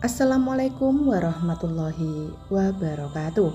Assalamualaikum warahmatullahi wabarakatuh.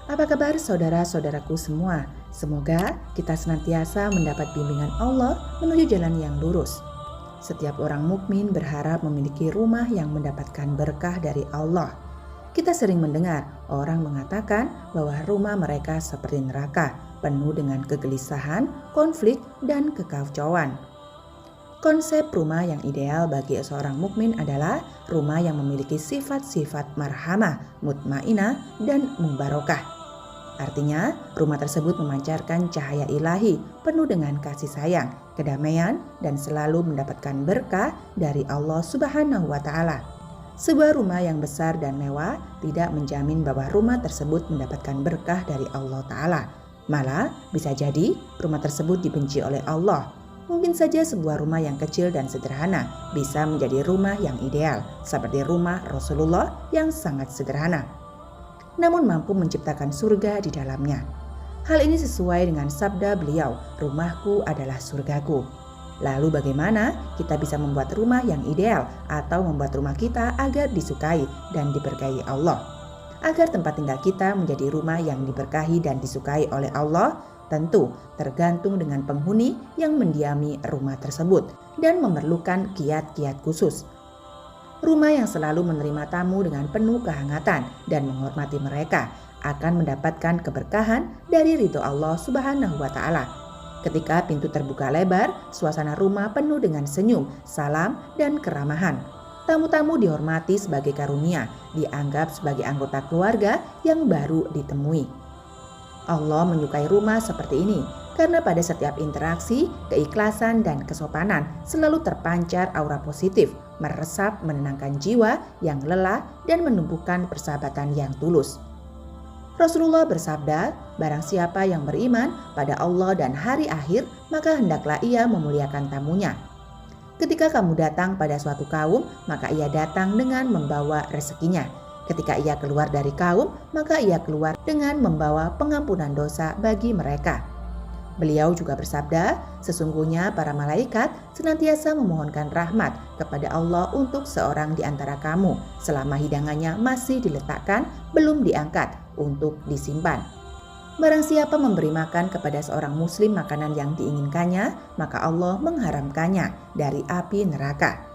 Apa kabar saudara-saudaraku semua? Semoga kita senantiasa mendapat bimbingan Allah menuju jalan yang lurus. Setiap orang mukmin berharap memiliki rumah yang mendapatkan berkah dari Allah. Kita sering mendengar orang mengatakan bahwa rumah mereka seperti neraka, penuh dengan kegelisahan, konflik, dan kekacauan. Konsep rumah yang ideal bagi seorang mukmin adalah rumah yang memiliki sifat-sifat marhamah, mutmainah, dan mubarakah. Artinya, rumah tersebut memancarkan cahaya ilahi, penuh dengan kasih sayang, kedamaian, dan selalu mendapatkan berkah dari Allah Subhanahu wa Ta'ala. Sebuah rumah yang besar dan mewah tidak menjamin bahwa rumah tersebut mendapatkan berkah dari Allah Ta'ala. Malah, bisa jadi rumah tersebut dibenci oleh Allah. Mungkin saja sebuah rumah yang kecil dan sederhana bisa menjadi rumah yang ideal, seperti rumah Rasulullah yang sangat sederhana, namun mampu menciptakan surga di dalamnya. Hal ini sesuai dengan sabda beliau, "Rumahku adalah surgaku." Lalu bagaimana kita bisa membuat rumah yang ideal atau membuat rumah kita agar disukai dan diberkahi Allah? Agar tempat tinggal kita menjadi rumah yang diberkahi dan disukai oleh Allah, tentu tergantung dengan penghuni yang mendiami rumah tersebut dan memerlukan kiat-kiat khusus. Rumah yang selalu menerima tamu dengan penuh kehangatan dan menghormati mereka akan mendapatkan keberkahan dari ridho Allah Subhanahu wa Ta'ala. Ketika pintu terbuka lebar, suasana rumah penuh dengan senyum, salam, dan keramahan. Tamu-tamu dihormati sebagai karunia, dianggap sebagai anggota keluarga yang baru ditemui. Allah menyukai rumah seperti ini karena pada setiap interaksi, keikhlasan dan kesopanan selalu terpancar aura positif, meresap menenangkan jiwa yang lelah dan menumbuhkan persahabatan yang tulus. Rasulullah bersabda, "Barang siapa yang beriman pada Allah dan hari akhir, maka hendaklah ia memuliakan tamunya." Ketika kamu datang pada suatu kaum, maka ia datang dengan membawa rezekinya. Ketika ia keluar dari kaum, maka ia keluar dengan membawa pengampunan dosa bagi mereka. Beliau juga bersabda, "Sesungguhnya para malaikat senantiasa memohonkan rahmat kepada Allah untuk seorang di antara kamu selama hidangannya masih diletakkan, belum diangkat untuk disimpan. Barang siapa memberi makan kepada seorang muslim makanan yang diinginkannya, maka Allah mengharamkannya dari api neraka."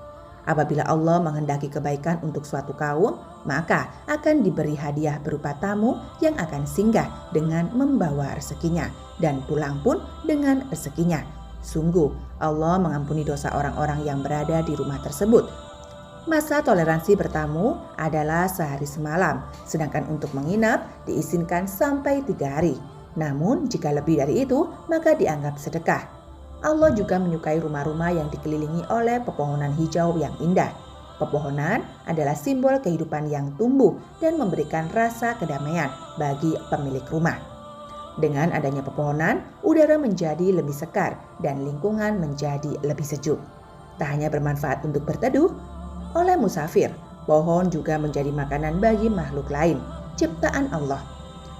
Apabila Allah menghendaki kebaikan untuk suatu kaum, maka akan diberi hadiah berupa tamu yang akan singgah dengan membawa rezekinya dan pulang pun dengan rezekinya. Sungguh Allah mengampuni dosa orang-orang yang berada di rumah tersebut. Masa toleransi bertamu adalah sehari semalam, sedangkan untuk menginap diizinkan sampai 3 hari. Namun jika lebih dari itu, maka dianggap sedekah. Allah juga menyukai rumah-rumah yang dikelilingi oleh pepohonan hijau yang indah. Pepohonan adalah simbol kehidupan yang tumbuh dan memberikan rasa kedamaian bagi pemilik rumah. Dengan adanya pepohonan, udara menjadi lebih sekar dan lingkungan menjadi lebih sejuk. Tak hanya bermanfaat untuk berteduh, oleh musafir, pohon juga menjadi makanan bagi makhluk lain, ciptaan Allah.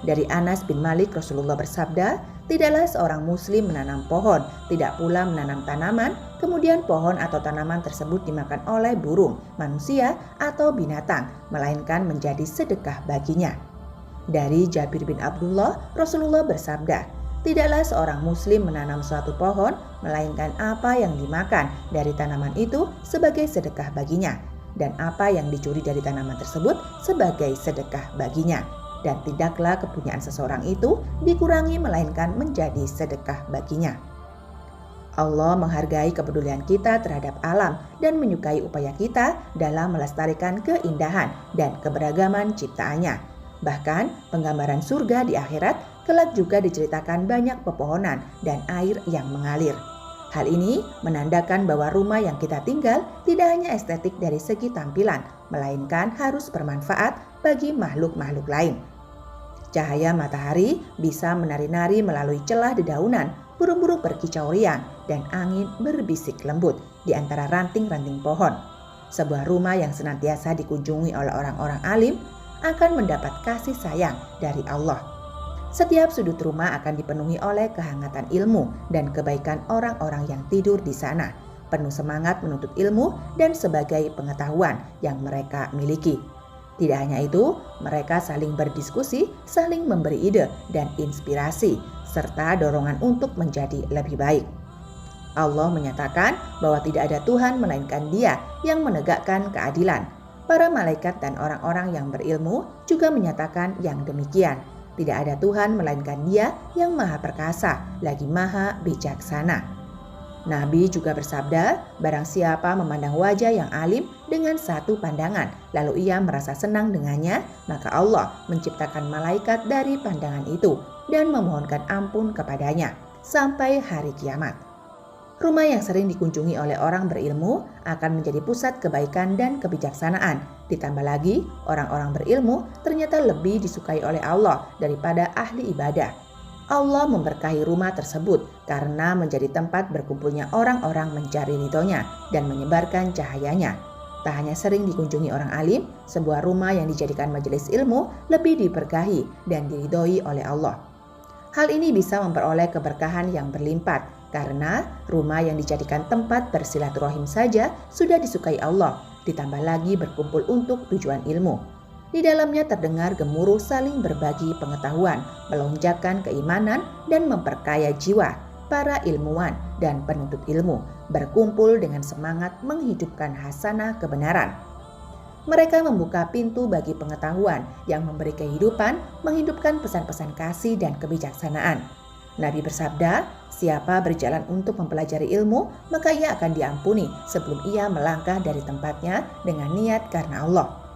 Dari Anas bin Malik, Rasulullah bersabda, "Tidaklah seorang muslim menanam pohon, tidak pula menanam tanaman, kemudian pohon atau tanaman tersebut dimakan oleh burung, manusia, atau binatang, melainkan menjadi sedekah baginya." Dari Jabir bin Abdullah, Rasulullah bersabda, "Tidaklah seorang muslim menanam suatu pohon, melainkan apa yang dimakan dari tanaman itu sebagai sedekah baginya, dan apa yang dicuri dari tanaman tersebut sebagai sedekah baginya. Dan tidaklah kepunyaan seseorang itu dikurangi melainkan menjadi sedekah baginya." Allah menghargai kepedulian kita terhadap alam dan menyukai upaya kita dalam melestarikan keindahan dan keberagaman ciptaannya. Bahkan penggambaran surga di akhirat kelak juga diceritakan banyak pepohonan dan air yang mengalir. Hal ini menandakan bahwa rumah yang kita tinggal tidak hanya estetik dari segi tampilan, melainkan harus bermanfaat bagi makhluk-makhluk lain. Cahaya matahari bisa menari-nari melalui celah dedaunan, burung-burung berkicau riang, dan angin berbisik lembut di antara ranting-ranting pohon. Sebuah rumah yang senantiasa dikunjungi oleh orang-orang alim akan mendapat kasih sayang dari Allah. Setiap sudut rumah akan dipenuhi oleh kehangatan ilmu dan kebaikan orang-orang yang tidur di sana. penuh semangat menuntut ilmu dan sebagai pengetahuan yang mereka miliki. Tidak hanya itu, mereka saling berdiskusi, saling memberi ide dan inspirasi, serta dorongan untuk menjadi lebih baik. Allah menyatakan bahwa tidak ada Tuhan melainkan Dia yang menegakkan keadilan. Para malaikat dan orang-orang yang berilmu juga menyatakan yang demikian. Tidak ada Tuhan melainkan Dia yang maha perkasa, lagi maha bijaksana. Nabi juga bersabda, barang siapa memandang wajah yang alim dengan satu pandangan, lalu ia merasa senang dengannya, maka Allah menciptakan malaikat dari pandangan itu dan memohonkan ampun kepadanya sampai hari kiamat. Rumah yang sering dikunjungi oleh orang berilmu akan menjadi pusat kebaikan dan kebijaksanaan. Ditambah lagi, orang-orang berilmu ternyata lebih disukai oleh Allah daripada ahli ibadah. Allah memberkahi rumah tersebut karena menjadi tempat berkumpulnya orang-orang mencari ridhonya dan menyebarkan cahayanya. Tak hanya sering dikunjungi orang alim, sebuah rumah yang dijadikan majelis ilmu lebih diberkahi dan diridhoi oleh Allah. Hal ini bisa memperoleh keberkahan yang berlimpah karena rumah yang dijadikan tempat bersilaturahim saja sudah disukai Allah, ditambah lagi berkumpul untuk tujuan ilmu. Di dalamnya terdengar gemuruh saling berbagi pengetahuan, melonjakkan keimanan dan memperkaya jiwa. Para ilmuwan dan penuntut ilmu berkumpul dengan semangat menghidupkan hasanah kebenaran. Mereka membuka pintu bagi pengetahuan yang memberi kehidupan, menghidupkan pesan-pesan kasih dan kebijaksanaan. Nabi bersabda, siapa berjalan untuk mempelajari ilmu, maka ia akan diampuni sebelum ia melangkah dari tempatnya dengan niat karena Allah.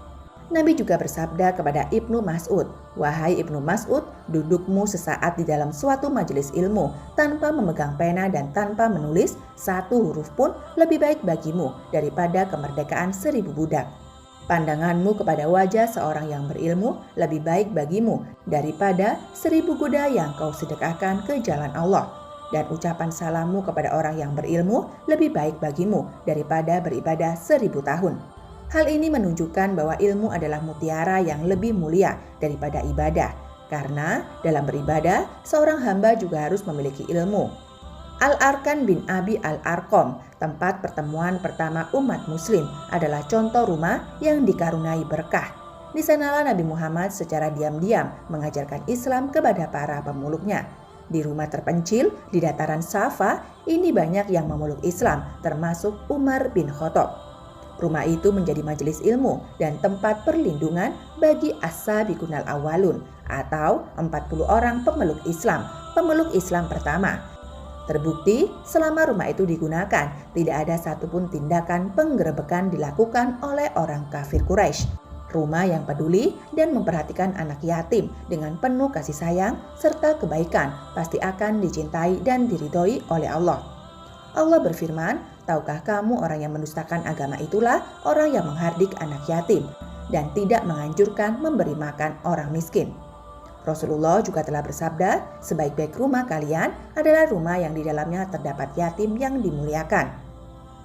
Nabi juga bersabda kepada Ibnu Mas'ud, wahai Ibnu Mas'ud, dudukmu sesaat di dalam suatu majelis ilmu tanpa memegang pena dan tanpa menulis satu huruf pun lebih baik bagimu daripada kemerdekaan 1000 budak. Pandanganmu kepada wajah seorang yang berilmu lebih baik bagimu daripada 1000 kuda yang kau sedekahkan ke jalan Allah. Dan ucapan salammu kepada orang yang berilmu lebih baik bagimu daripada beribadah 1000 tahun. Hal ini menunjukkan bahwa ilmu adalah mutiara yang lebih mulia daripada ibadah, karena dalam beribadah, seorang hamba juga harus memiliki ilmu. Al-Arkan bin Abi Al-Arqam, tempat pertemuan pertama umat muslim, adalah contoh rumah yang dikaruniai berkah. Di sanalah Nabi Muhammad secara diam-diam mengajarkan Islam kepada para pemeluknya. Di rumah terpencil di dataran Safa, ini banyak yang memeluk Islam, termasuk Umar bin Khattab. Rumah itu menjadi majelis ilmu dan tempat perlindungan bagi as-sabiqunal awwalun atau 40 orang pemeluk Islam pertama. Terbukti selama rumah itu digunakan, tidak ada satupun tindakan penggerebekan dilakukan oleh orang kafir Quraisy. Rumah yang peduli dan memperhatikan anak yatim dengan penuh kasih sayang serta kebaikan pasti akan dicintai dan diridhoi oleh Allah. Allah berfirman, tahukah kamu orang yang mendustakan agama itulah orang yang menghardik anak yatim dan tidak menganjurkan memberi makan orang miskin. Rasulullah juga telah bersabda, sebaik-baik rumah kalian adalah rumah yang di dalamnya terdapat yatim yang dimuliakan.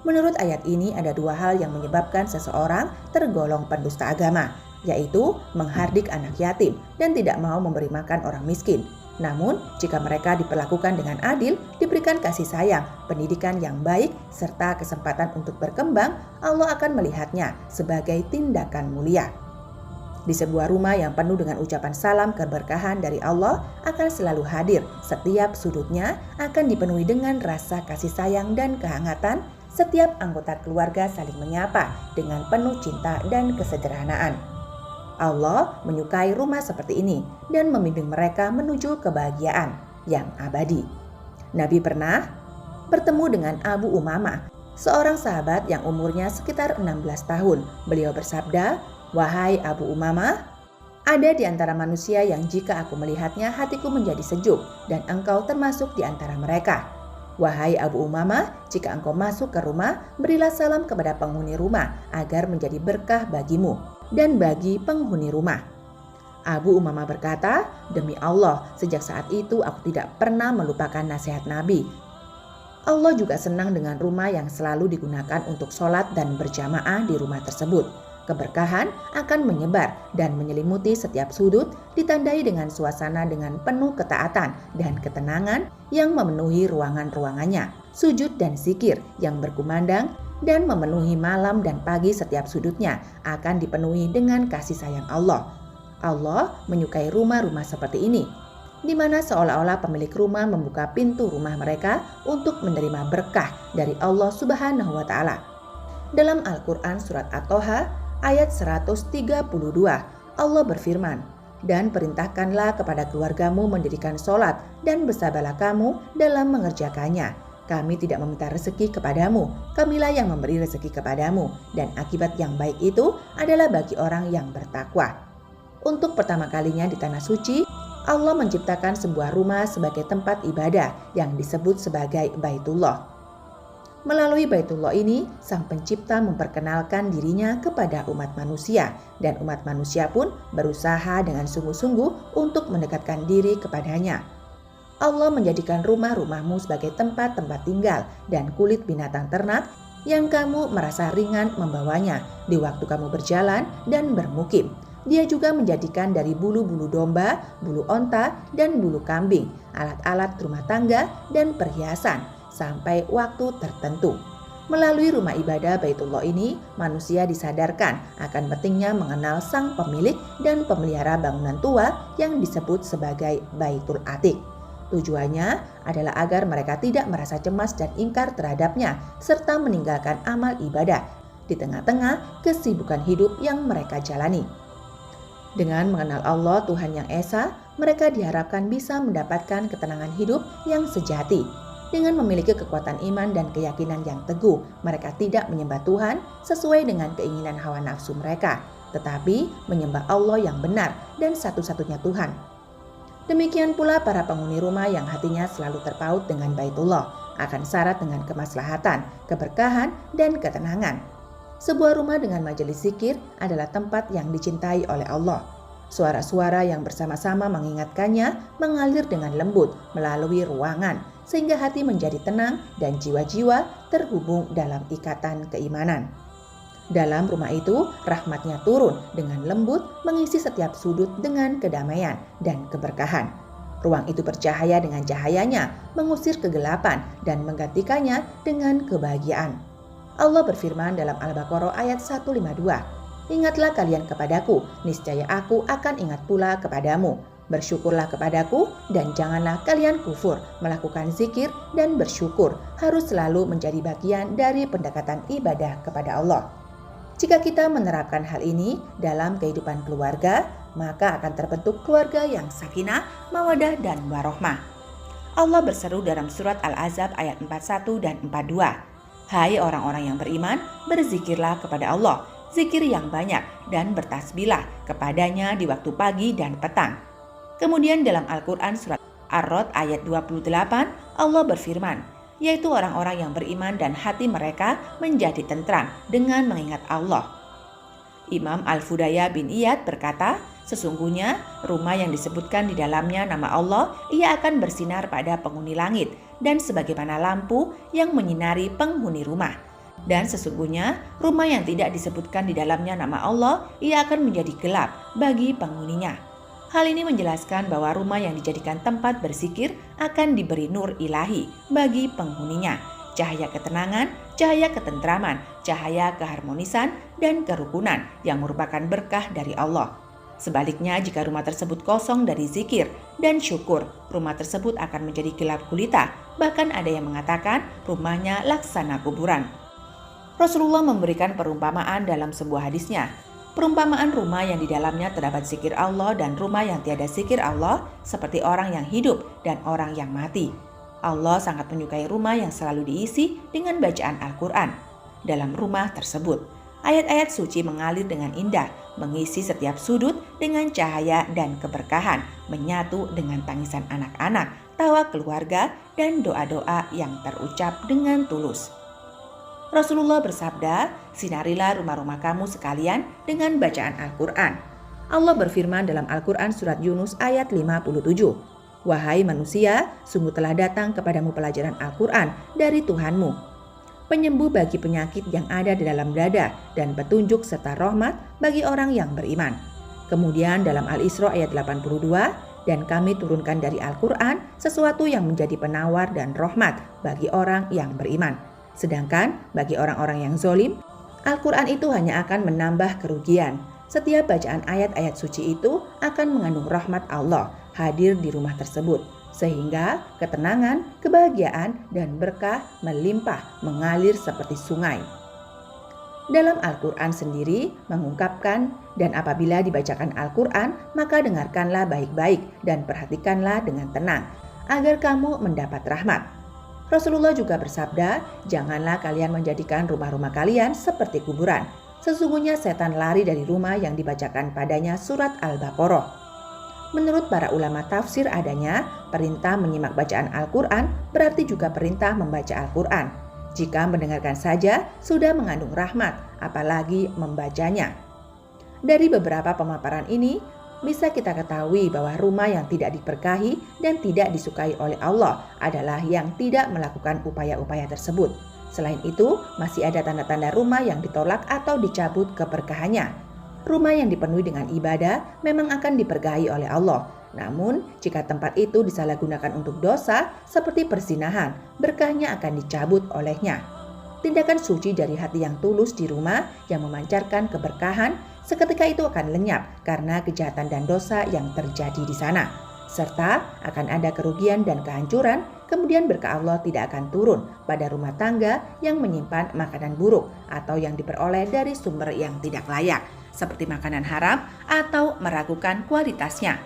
Menurut ayat ini ada dua hal yang menyebabkan seseorang tergolong pendusta agama, yaitu menghardik anak yatim dan tidak mau memberi makan orang miskin. Namun, jika mereka diperlakukan dengan adil, diberikan kasih sayang, pendidikan yang baik, serta kesempatan untuk berkembang, Allah akan melihatnya sebagai tindakan mulia. Di sebuah rumah yang penuh dengan ucapan salam keberkahan dari Allah akan selalu hadir. Setiap sudutnya akan dipenuhi dengan rasa kasih sayang dan kehangatan. Setiap anggota keluarga saling menyapa dengan penuh cinta dan kesederhanaan. Allah menyukai rumah seperti ini dan membimbing mereka menuju kebahagiaan yang abadi. Nabi pernah bertemu dengan Abu Umamah, seorang sahabat yang umurnya sekitar 16 tahun. Beliau bersabda, wahai Abu Umamah, ada di antara manusia yang jika aku melihatnya hatiku menjadi sejuk dan engkau termasuk di antara mereka. Wahai Abu Umamah, jika engkau masuk ke rumah, berilah salam kepada penghuni rumah agar menjadi berkah bagimu dan bagi penghuni rumah. Abu Umamah berkata, demi Allah, sejak saat itu aku tidak pernah melupakan nasihat Nabi. Allah juga senang dengan rumah yang selalu digunakan untuk sholat dan berjamaah di rumah tersebut. Keberkahan akan menyebar dan menyelimuti setiap sudut, ditandai dengan suasana dengan penuh ketaatan dan ketenangan yang memenuhi ruangan-ruangannya. Sujud dan zikir yang berkumandang dan memenuhi malam dan pagi setiap sudutnya akan dipenuhi dengan kasih sayang Allah. Allah menyukai rumah-rumah seperti ini, di mana seolah-olah pemilik rumah membuka pintu rumah mereka untuk menerima berkah dari Allah Subhanahu wa Ta'ala. Dalam Al-Quran Surat At-Toha ayat 132, Allah berfirman, "Dan perintahkanlah kepada keluargamu mendirikan sholat dan bersabarlah kamu dalam mengerjakannya. Kami tidak meminta rezeki kepadamu, kamilah yang memberi rezeki kepadamu, dan akibat yang baik itu adalah bagi orang yang bertakwa." Untuk pertama kalinya di Tanah Suci, Allah menciptakan sebuah rumah sebagai tempat ibadah yang disebut sebagai Baitullah. Melalui Baitullah ini, Sang Pencipta memperkenalkan dirinya kepada umat manusia, dan umat manusia pun berusaha dengan sungguh-sungguh untuk mendekatkan diri kepadanya. Allah menjadikan rumah-rumahmu sebagai tempat-tempat tinggal dan kulit binatang ternak yang kamu merasa ringan membawanya di waktu kamu berjalan dan bermukim. Dia juga menjadikan dari bulu-bulu domba, bulu onta, dan bulu kambing, alat-alat rumah tangga dan perhiasan sampai waktu tertentu. Melalui rumah ibadah Baitullah ini, manusia disadarkan akan pentingnya mengenal sang pemilik dan pemelihara bangunan tua yang disebut sebagai Baitul Atiq. Tujuannya adalah agar mereka tidak merasa cemas dan ingkar terhadapnya, serta meninggalkan amal ibadah di tengah-tengah kesibukan hidup yang mereka jalani. Dengan mengenal Allah Tuhan yang Esa, mereka diharapkan bisa mendapatkan ketenangan hidup yang sejati. Dengan memiliki kekuatan iman dan keyakinan yang teguh, mereka tidak menyembah Tuhan sesuai dengan keinginan hawa nafsu mereka, tetapi menyembah Allah yang benar dan satu-satunya Tuhan. Demikian pula para penghuni rumah yang hatinya selalu terpaut dengan Baitullah akan syarat dengan kemaslahatan, keberkahan, dan ketenangan. Sebuah rumah dengan majelis zikir adalah tempat yang dicintai oleh Allah. Suara-suara yang bersama-sama mengingatkannya mengalir dengan lembut melalui ruangan, sehingga hati menjadi tenang dan jiwa-jiwa terhubung dalam ikatan keimanan. Dalam rumah itu, rahmatnya turun dengan lembut mengisi setiap sudut dengan kedamaian dan keberkahan. Ruang itu bercahaya dengan cahayanya, mengusir kegelapan dan menggantikannya dengan kebahagiaan. Allah berfirman dalam Al-Baqarah ayat 152, "Ingatlah kalian kepadaku, niscaya aku akan ingat pula kepadamu. Bersyukurlah kepadaku dan janganlah kalian kufur." Melakukan zikir dan bersyukur harus selalu menjadi bagian dari pendekatan ibadah kepada Allah. Jika kita menerapkan hal ini dalam kehidupan keluarga, maka akan terbentuk keluarga yang sakinah, mawadah, dan warohmah. Allah berseru dalam surat Al-Ahzab ayat 41 dan 42, "Hai orang-orang yang beriman, berzikirlah kepada Allah, zikir yang banyak, dan bertasbihlah kepadanya di waktu pagi dan petang." Kemudian dalam Al-Quran surat Ar-Rod ayat 28, Allah berfirman, yaitu orang-orang yang beriman dan hati mereka menjadi tentram dengan mengingat Allah. Imam Al-Fudaya bin Iyad berkata, "Sesungguhnya rumah yang disebutkan di dalamnya nama Allah, ia akan bersinar pada penghuni langit dan sebagaimana lampu yang menyinari penghuni rumah. Dan sesungguhnya rumah yang tidak disebutkan di dalamnya nama Allah, ia akan menjadi gelap bagi penghuninya." Hal ini menjelaskan bahwa rumah yang dijadikan tempat berzikir akan diberi nur ilahi bagi penghuninya, cahaya ketenangan, cahaya ketentraman, cahaya keharmonisan, dan kerukunan yang merupakan berkah dari Allah. Sebaliknya, jika rumah tersebut kosong dari zikir dan syukur, rumah tersebut akan menjadi gelap gulita, bahkan ada yang mengatakan rumahnya laksana kuburan. Rasulullah memberikan perumpamaan dalam sebuah hadisnya. Perumpamaan rumah yang di dalamnya terdapat zikir Allah dan rumah yang tiada zikir Allah seperti orang yang hidup dan orang yang mati. Allah sangat menyukai rumah yang selalu diisi dengan bacaan Al-Quran. Dalam rumah tersebut, ayat-ayat suci mengalir dengan indah, mengisi setiap sudut dengan cahaya dan keberkahan, menyatu dengan tangisan anak-anak, tawa keluarga, dan doa-doa yang terucap dengan tulus. Rasulullah bersabda, "Sinarilah rumah-rumah kamu sekalian dengan bacaan Al-Quran." Allah berfirman dalam Al-Quran surat Yunus ayat 57, "Wahai manusia, sungguh telah datang kepadamu pelajaran Al-Quran dari Tuhanmu. penyembuh bagi penyakit yang ada di dalam dada, dan petunjuk serta rahmat bagi orang yang beriman. Kemudian dalam Al-Isra ayat 82, dan kami turunkan dari Al-Quran sesuatu yang menjadi penawar dan rahmat bagi orang yang beriman. Sedangkan bagi orang-orang yang zolim, Al-Quran itu hanya akan menambah kerugian. Setiap bacaan ayat-ayat suci itu akan mengandung rahmat Allah hadir di rumah tersebut, sehingga ketenangan, kebahagiaan, dan berkah melimpah mengalir seperti sungai. Dalam Al-Quran sendiri mengungkapkan, dan apabila dibacakan Al-Quran, maka dengarkanlah baik-baik dan perhatikanlah dengan tenang, agar kamu mendapat rahmat. Rasulullah juga bersabda, janganlah kalian menjadikan rumah-rumah kalian seperti kuburan. Sesungguhnya setan lari dari rumah yang dibacakan padanya surat Al-Baqarah. Menurut para ulama tafsir adanya, perintah menyimak bacaan Al-Quran berarti juga perintah membaca Al-Quran. Jika mendengarkan saja sudah mengandung rahmat, apalagi membacanya. Dari beberapa pemaparan ini, bisa kita ketahui bahwa rumah yang tidak diberkahi dan tidak disukai oleh Allah adalah yang tidak melakukan upaya-upaya tersebut. Selain itu, masih ada tanda-tanda rumah yang ditolak atau dicabut keberkahannya. Rumah yang dipenuhi dengan ibadah memang akan diberkahi oleh Allah. Namun, jika tempat itu disalahgunakan untuk dosa seperti perzinahan, berkahnya akan dicabut olehnya. Tindakan suci dari hati yang tulus di rumah yang memancarkan keberkahan seketika itu akan lenyap karena kejahatan dan dosa yang terjadi di sana. Serta akan ada kerugian dan kehancuran, kemudian berkah Allah tidak akan turun pada rumah tangga yang menyimpan makanan buruk atau yang diperoleh dari sumber yang tidak layak, seperti makanan haram atau meragukan kualitasnya.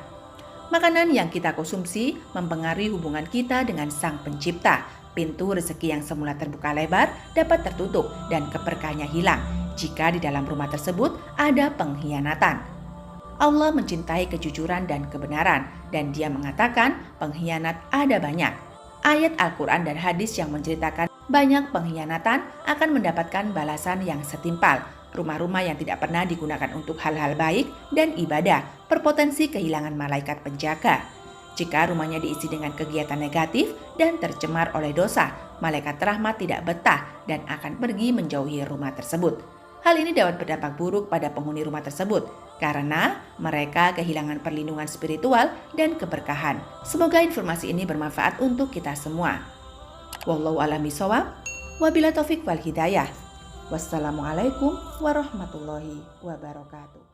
Makanan yang kita konsumsi mempengaruhi hubungan kita dengan Sang Pencipta. Pintu rezeki yang semula terbuka lebar dapat tertutup dan keberkahannya hilang jika di dalam rumah tersebut ada pengkhianatan. Allah mencintai kejujuran dan kebenaran, dan Dia mengatakan pengkhianat ada banyak. Ayat Al-Quran dan hadis yang menceritakan banyak pengkhianatan akan mendapatkan balasan yang setimpal. Rumah-rumah yang tidak pernah digunakan untuk hal-hal baik dan ibadah berpotensi kehilangan malaikat penjaga. Jika rumahnya diisi dengan kegiatan negatif dan tercemar oleh dosa, malaikat rahmat tidak betah dan akan pergi menjauhi rumah tersebut. Hal ini dapat berdampak buruk pada penghuni rumah tersebut karena mereka kehilangan perlindungan spiritual dan keberkahan. Semoga informasi ini bermanfaat untuk kita semua. Wallahu a'lam bishawab. Wabillahi taufik wal hidayah. Wassalamualaikum warahmatullahi wabarakatuh.